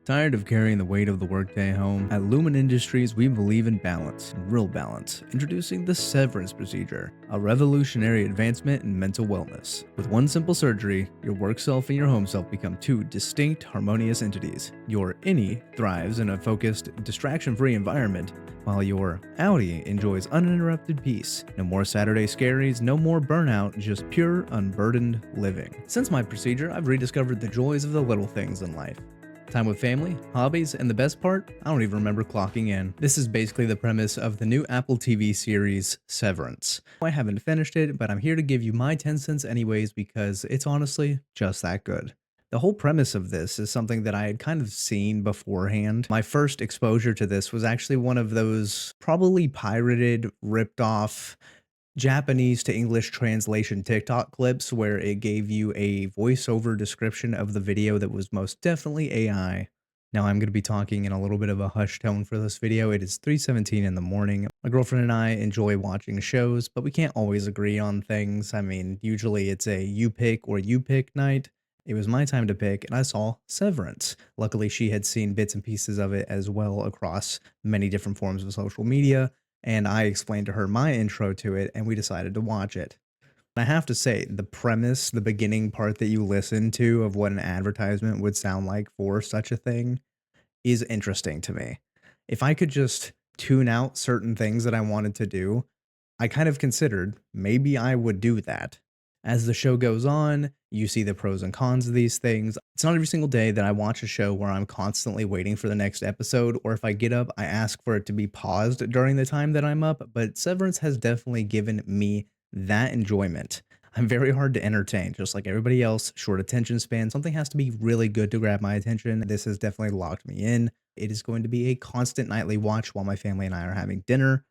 Tired of carrying the weight of the workday home? At Lumon Industries, we believe in balance, real balance. Introducing the Severance procedure, a revolutionary advancement in mental wellness. With one simple surgery, your work self and your home self become two distinct, harmonious entities. Your innie thrives in a focused, distraction-free environment, while your outie enjoys uninterrupted peace. No more Saturday scaries, no more burnout, just pure, unburdened living. Since my procedure, I've rediscovered the joys of the little things in life. Time with family, hobbies, and the best part, I don't even remember clocking in. This is basically the premise of the new Apple TV series, Severance. I haven't finished it, but I'm here to give you my 10 cents anyways because it's honestly just that good. The whole premise of this is something that I had kind of seen beforehand. My first exposure to this was actually one of those probably pirated, ripped off Japanese to English translation TikTok clips where it gave you a voiceover description of the video that was most definitely AI. Now I'm going to be talking in a little bit of a hush tone for this video. It is 3:17 in the morning. My girlfriend and I enjoy watching shows, but we can't always agree on things. I mean, usually it's a you pick or you pick night. It was my time to pick, and I saw Severance. Luckily, she had seen bits and pieces of it as well across many different forms of social media, and I explained to her my intro to it, and we decided to watch it. I have to say, the premise, the beginning part that you listen to of what an advertisement would sound like for such a thing is interesting to me. If I could just tune out certain things that I wanted to do, I kind of considered maybe I would do that. As the show goes on, you see the pros and cons of these things. It's not every single day that I watch a show where I'm constantly waiting for the next episode, or if I get up, I ask for it to be paused during the time that I'm up, but Severance has definitely given me that enjoyment. I'm very hard to entertain, just like everybody else, short attention span. Something has to be really good to grab my attention. This has definitely locked me in. It is going to be a constant nightly watch while my family and I are having dinner.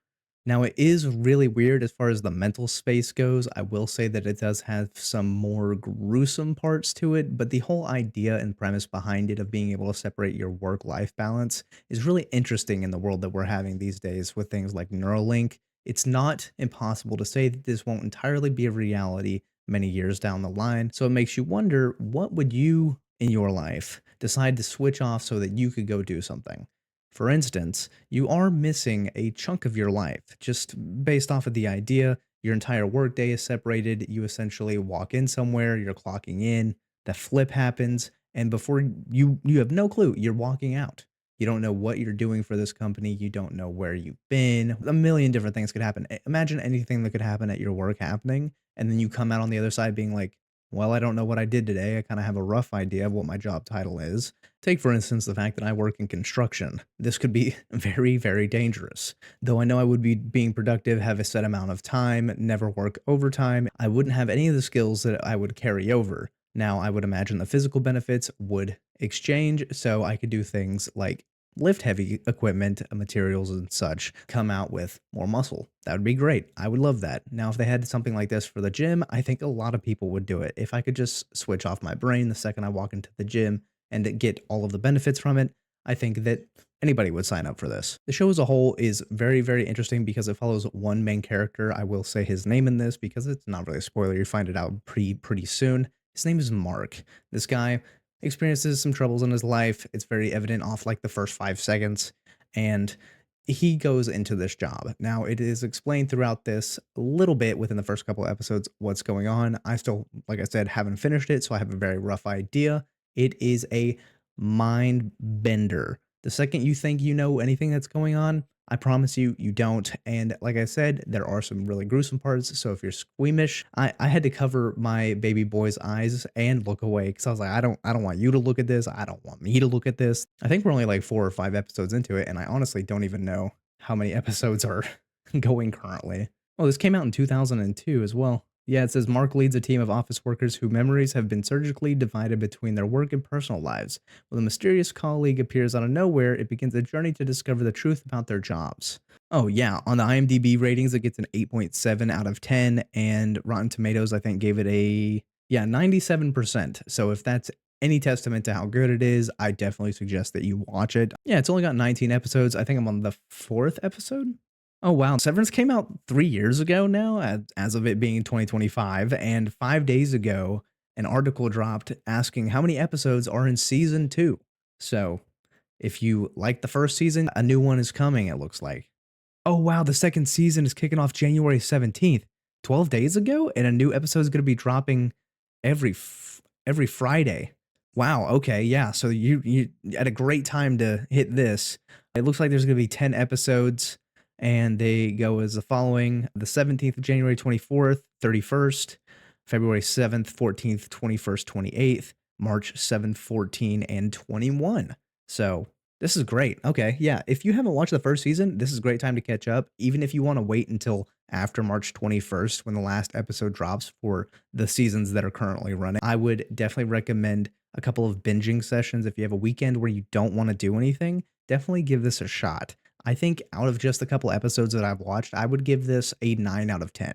Now, it is really weird as far as the mental space goes. I will say that it does have some more gruesome parts to it, but the whole idea and premise behind it of being able to separate your work-life balance is really interesting in the world that we're having these days with things like Neuralink. It's not impossible to say that this won't entirely be a reality many years down the line, so it makes you wonder, what would you in your life decide to switch off so that you could go do something? For instance, you are missing a chunk of your life just based off of the idea your entire workday is separated. You essentially walk in somewhere, you're clocking in, the flip happens, and before you have no clue, you're walking out. You don't know what you're doing for this company, you don't know where you've been. A million different things could happen. Imagine anything that could happen at your work happening, and then you come out on the other side being like, well, I don't know what I did today. I kind of have a rough idea of what my job title is. Take, for instance, the fact that I work in construction. This could be very, very dangerous. Though I know I would be being productive, have a set amount of time, never work overtime, I wouldn't have any of the skills that I would carry over. Now, I would imagine the physical benefits would exchange, so I could do things like lift heavy equipment, materials, and such, come out with more muscle. That would be great. I would love that. Now, if they had something like this for the gym, I think a lot of people would do it. If I could just switch off my brain the second I walk into the gym and get all of the benefits from it, I think that anybody would sign up for this. The show as a whole is very, very interesting because it follows one main character. I will say his name in this because it's not really a spoiler. You find it out pretty soon. His name is Mark. This guy experiences some troubles in his life. It's very evident off like the first 5 seconds, and he goes into this job. Now, it is explained throughout this a little bit within the first couple of episodes what's going on. I still, like I said, haven't finished it, so I have a very rough idea. It is a mind bender. The second you think you know anything that's going on, I promise you, you don't. And like I said, there are some really gruesome parts. So if you're squeamish, I had to cover my baby boy's eyes and look away because I was like, I don't want you to look at this. I don't want me to look at this. I think we're only like 4 or 5 episodes into it, and I honestly don't even know how many episodes are going currently. Oh, this came out in 2002 as well. Yeah, it says Mark leads a team of office workers whose memories have been surgically divided between their work and personal lives. When a mysterious colleague appears out of nowhere, it begins a journey to discover the truth about their jobs. Oh, yeah, on the IMDb ratings, it gets an 8.7 out of 10, and Rotten Tomatoes, I think, gave it a, yeah, 97%. So if that's any testament to how good it is, I definitely suggest that you watch it. Yeah, it's only got 19 episodes. I think I'm on the fourth episode. Oh, wow. Severance came out 3 years ago now, as of it being 2025, and 5 days ago, an article dropped asking how many episodes are in season 2. So, If you like the first season, a new one is coming, it looks like. Oh, wow, the second season is kicking off January 17th, 12 days ago, and a new episode is gonna be dropping every Friday. Wow, okay, yeah, so you at a great time to hit this. It looks like there's gonna be 10 episodes, and they go as the following: the 17th of January, 24th, 31st, February 7th, 14th, 21st, 28th, March 7th, 14, and 21. So this is great. Okay, yeah. If you haven't watched the first season, this is a great time to catch up. Even if you want to wait until after March 21st when the last episode drops for the seasons that are currently running, I would definitely recommend a couple of binging sessions. If you have a weekend where you don't want to do anything, definitely give this a shot. I think out of just a couple episodes that I've watched, I would give this a 9 out of 10.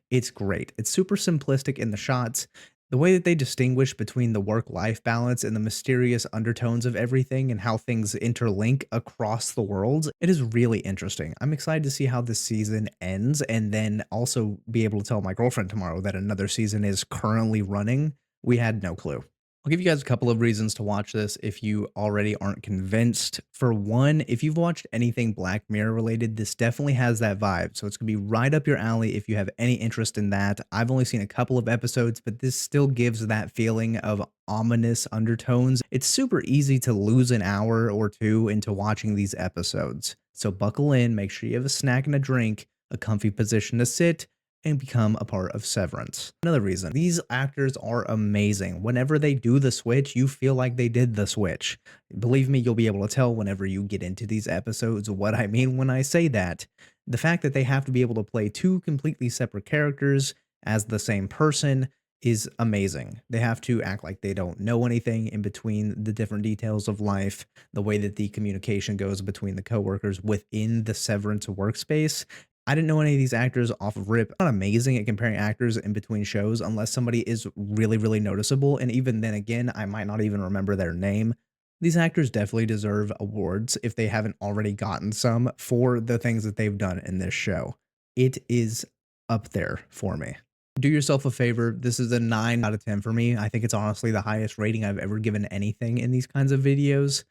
It's great. It's super simplistic in the shots. The way that they distinguish between the work-life balance and the mysterious undertones of everything and how things interlink across the worlds, it is really interesting. I'm excited to see how this season ends and then also be able to tell my girlfriend tomorrow that another season is currently running. We had no clue. I'll give you guys a couple of reasons to watch this if you already aren't convinced. For one, if you've watched anything Black Mirror related, this definitely has that vibe. So it's going to be right up your alley if you have any interest in that. I've only seen a couple of episodes, but this still gives that feeling of ominous undertones. It's super easy to lose an hour or two into watching these episodes. So buckle in, make sure you have a snack and a drink, a comfy position to sit, and become a part of Severance. Another reason, these actors are amazing. Whenever they do the switch, you feel like they did the switch. Believe me, you'll be able to tell whenever you get into these episodes what I mean when I say that. The fact that they have to be able to play two completely separate characters as the same person is amazing. They have to act like they don't know anything in between the different details of life, the way that the communication goes between the coworkers within the Severance workspace. I didn't know any of these actors off of rip. I'm not amazing at comparing actors in between shows unless somebody is really, really noticeable. And even then again, I might not even remember their name. These actors definitely deserve awards if they haven't already gotten some for the things that they've done in this show. It is up there for me. Do yourself a favor. This is a 9 out of 10 for me. I think it's honestly the highest rating I've ever given anything in these kinds of videos.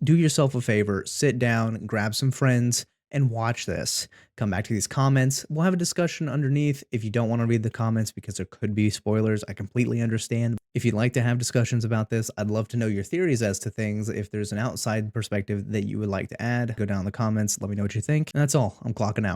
Do yourself a favor, sit down, grab some friends, and watch this. Come back to these comments. We'll have a discussion underneath. If you don't want to read the comments because there could be spoilers, I completely understand. If you'd like to have discussions about this, I'd love to know your theories as to things. If there's an outside perspective that you would like to add, go down in the comments. Let me know what you think. And that's all. I'm clocking out.